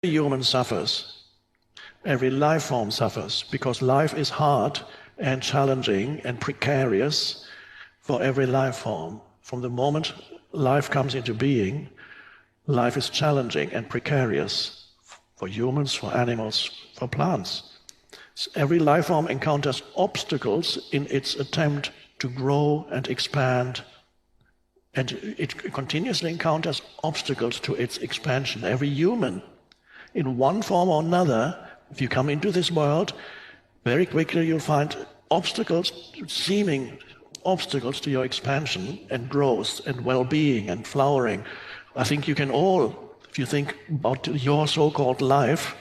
human suffers. Every life form suffers because life is hard and challenging and precarious for every life form. From the moment life comes into being, life is challenging and precarious for humans, for animals, for plants. Every life form encounters obstacles in its attempt to grow and expand, and it continuously encounters obstacles to its expansion. Every human, in one form or another, if you come into this world, very quickly you'll find obstacles, seeming obstacles to your expansion and growth and well-being and flowering. I think you can all, if you think about your so-called life,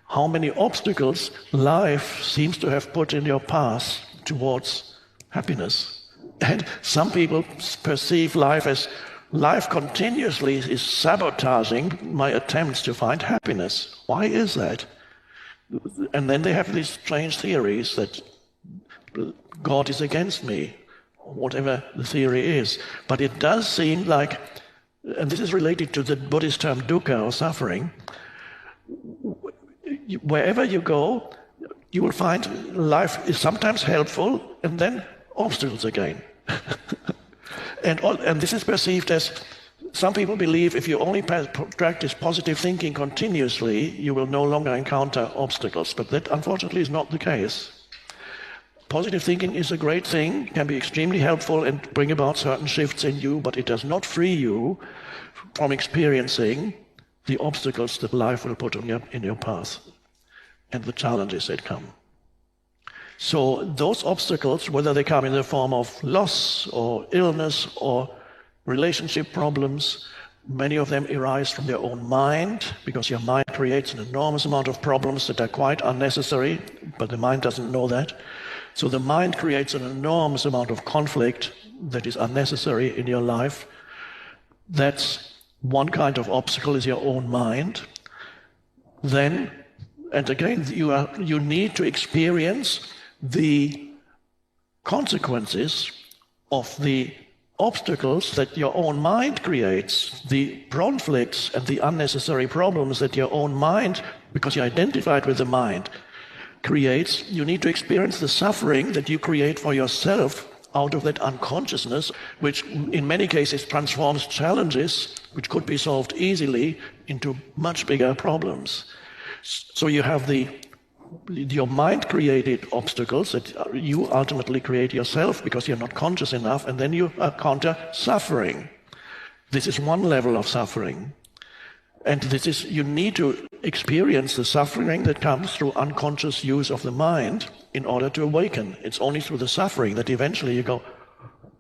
how many obstacles life seems to have put in your path towards happiness. And some people perceive life as life continuously is sabotaging my attempts to find happiness. Why is that? And then they have these strange theories that God is against me, whatever the theory is. But it does seem like, and this is related to the Buddhist term dukkha or suffering, wherever you go, you will find life is sometimes helpful and then obstacles again. And this is perceived as, some people believe if you only practice positive thinking continuously, you will no longer encounter obstacles. But that, unfortunately, is not the case. Positive thinking is a great thing, can be extremely helpful and bring about certain shifts in you, but it does not free you from experiencing the obstacles that life will put in your path and the challenges that come. So those obstacles, whether they come in the form of loss or illness or relationship problems, many of them arise from your own mind, because your mind creates an enormous amount of problems that are quite unnecessary, but the mind doesn't know that. So the mind creates an enormous amount of conflict that is unnecessary in your life. That's one kind of obstacle, is your own mind. Then, and again, you need to experience the consequences of the obstacles that your own mind creates, the conflicts and the unnecessary problems that your own mind, because you're identified with the mind, creates. You need to experience the suffering that you create for yourself out of that unconsciousness, which in many cases transforms challenges, which could be solved easily, into much bigger problems. So you have your mind-created obstacles that you ultimately create yourself because you're not conscious enough, and then you encounter suffering. This is one level of suffering. And you need to experience the suffering that comes through unconscious use of the mind in order to awaken. It's only through the suffering that eventually you go,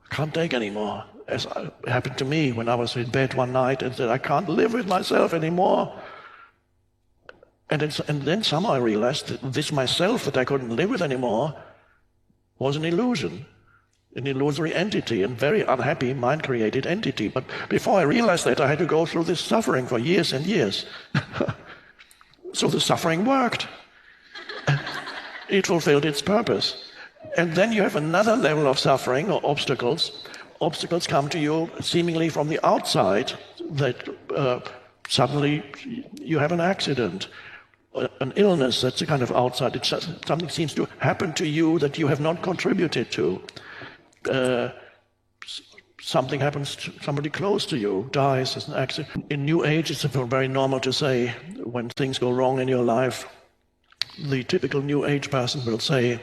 I can't take anymore. As happened to me when I was in bed one night and said, I can't live with myself anymore. And then somehow I realized that this myself that I couldn't live with anymore was an illusion, an illusory entity, a very unhappy mind-created entity. But before I realized that, I had to go through this suffering for years and years. So the suffering worked. It fulfilled its purpose. And then you have another level of suffering or obstacles. Obstacles come to you seemingly from the outside, that suddenly you have an accident, an illness. That's a kind of outside. Something seems to happen to you that you have not contributed to. Something happens to somebody close to you, dies as an accident. In New Age, it's very normal to say, when things go wrong in your life, the typical New Age person will say,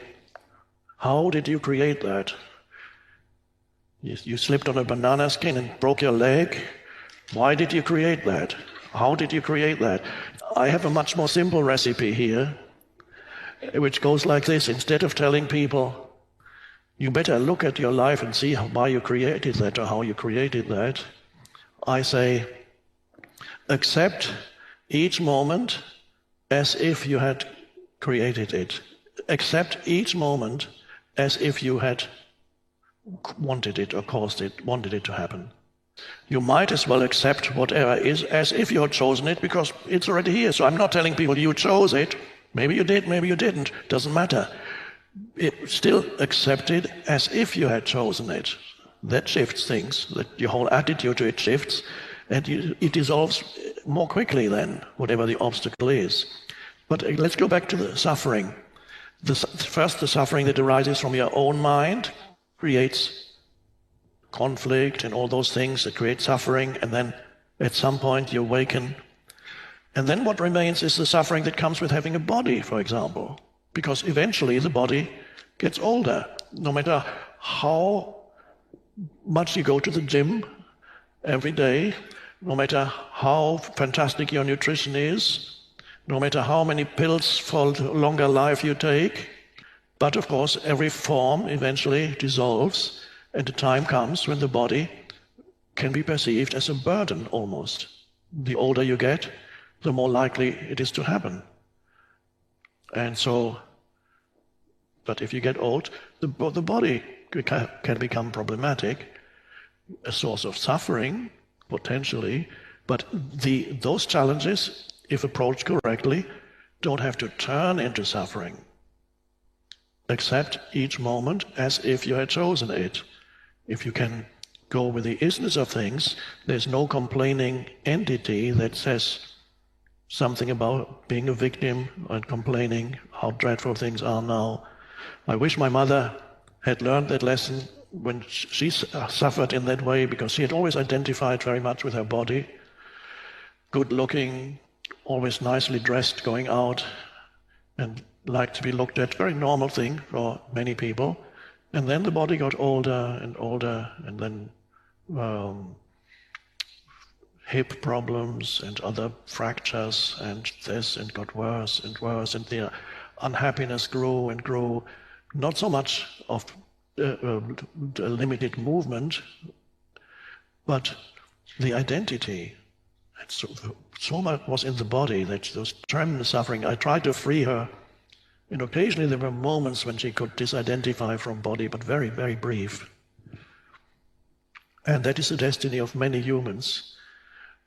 how did you create that? You slipped on a banana skin and broke your leg. Why did you create that? How did you create that? I have a much more simple recipe here, which goes like this. Instead of telling people, you better look at your life and see why you created that or how you created that, I say, accept each moment as if you had created it. Accept each moment as if you had wanted it or wanted it to happen. You might as well accept whatever is as if you had chosen it, because it's already here. So I'm not telling people you chose it. Maybe you did, maybe you didn't. Doesn't matter. Still accept it as if you had chosen it. That shifts things. That your whole attitude to it shifts, and it dissolves more quickly than whatever the obstacle is. But let's go back to the suffering. First, the suffering that arises from your own mind creates conflict and all those things that create suffering, and then at some point you awaken. And then what remains is the suffering that comes with having a body, for example, because eventually the body gets older. No matter how much you go to the gym every day, no matter how fantastic your nutrition is, no matter how many pills for longer life you take, but of course every form eventually dissolves, and the time comes when the body can be perceived as a burden almost. The older you get, the more likely it is to happen. And so, but if you get old, the body can become problematic, a source of suffering, potentially, but those challenges, if approached correctly, don't have to turn into suffering. Accept each moment as if you had chosen it. If you can go with the isness of things, there's no complaining entity that says something about being a victim and complaining how dreadful things are now. I wish my mother had learned that lesson when she suffered in that way, because she had always identified very much with her body, good looking, always nicely dressed, going out, and liked to be looked at, very normal thing for many people. And then the body got older and older, and then hip problems and other fractures and this, and got worse and worse, and the unhappiness grew and grew. Not so much of limited movement, but the identity. So much was in the body that there was tremendous suffering. I tried to free her, and occasionally there were moments when she could disidentify from body, but very, very brief. And that is the destiny of many humans.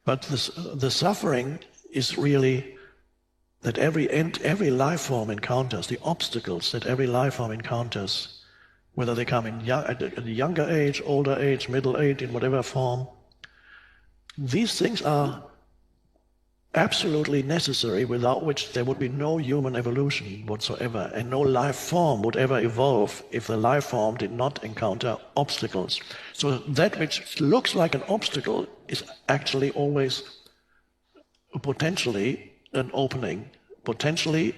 But the suffering is really that every life form encounters, the obstacles that every life form encounters, whether they come at a younger age, older age, middle age, in whatever form, these things are absolutely necessary, without which there would be no human evolution whatsoever, and no life form would ever evolve if the life form did not encounter obstacles. So that which looks like an obstacle is actually always potentially an opening. Potentially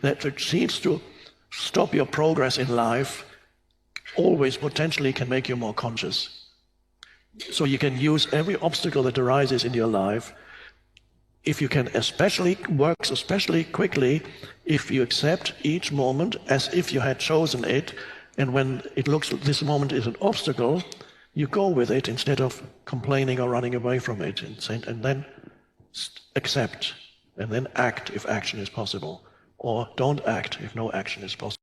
that which seems to stop your progress in life always potentially can make you more conscious. So you can use every obstacle that arises in your life, if you can works especially quickly, if you accept each moment as if you had chosen it, and when it looks this moment is an obstacle, you go with it instead of complaining or running away from it, and then accept, and then act if action is possible, or don't act if no action is possible.